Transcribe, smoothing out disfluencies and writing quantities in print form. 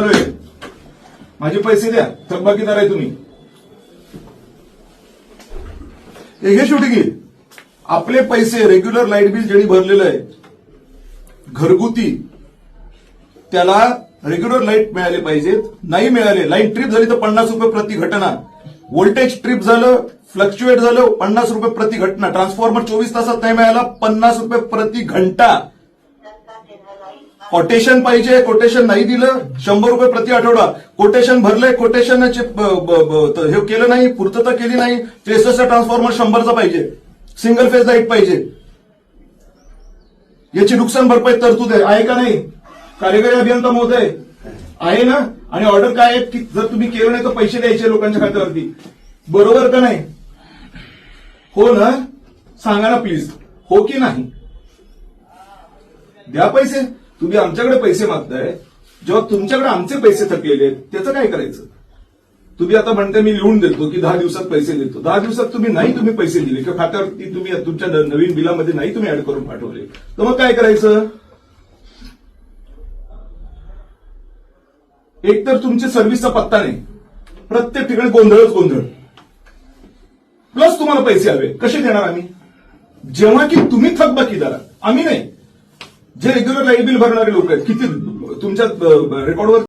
चालू आहे, माझे पैसे द्या, थकबाकीदार आहे तुम्ही. हे शेवटी घे आपले पैसे. रेग्युलर लाईट बिल ज्यांनी भरलेलं आहे घरगुती, त्याला रेग्युलर लाईट मिळाले पाहिजेत. नाही मिळाले, लाईन ट्रिप झाली तर 50 रुपये प्रति घटना. व्होल्टेज ट्रिप झालं, फ्लक्च्युएट झालं, 50 रुपये प्रति घटना. ट्रान्सफॉर्मर 24 तासात नाही मिळाला, 50 रुपये प्रति घंटा. कोटेशन पाहिजे, कोटेशन नाही दिलं 100 रुपये प्रति आठवडा. कोटेशन भरलंय, कोटेशन हे केलं नाही, पूर्तता केली नाही, 63 ट्रान्सफॉर्मर 100चा पाहिजे. सिंगल फेज लाईट पाहिजे. याची नुकसान भरपाई तरतूद आहे का नाही? कार्यकारी अभियंता महोदय आहे ना? आणि ऑर्डर काय आहे की जर तुम्ही केलं नाही तर पैसे द्यायचे लोकांच्या खात्यावरती. बरोबर का नाही? हो ना? सांगा ना प्लीज, हो की नाही? द्या पैसे. तुम्ही आमच्याकडे पैसे मागताय, जेव्हा तुमच्याकडे आमचे पैसे थकलेले आहेत त्याचं काय करायचं? तुम्ही आता म्हणताय मी लिहून देतो की 10 दिवसात पैसे देतो. 10 दिवसात तुम्ही पैसे दिले किंवा खात्यावरती तुम्ही तुमच्या नवीन बिलामध्ये नाही तुम्ही ऍड करून पाठवले, तर मग काय करायचं? एकतर तुमच्या सर्व्हिसचा पत्ता नाही, प्रत्येक ठिकाणी गोंधळच गोंधळ, प्लस तुम्हाला पैसे हवे. कसे देणार आम्ही? जेव्हा की तुम्ही थकबाकीदार, आम्ही नाही. जे रेग्युलर लाईट बिल भरणारे लोक आहेत, किती तुमच्या रेकॉर्डवर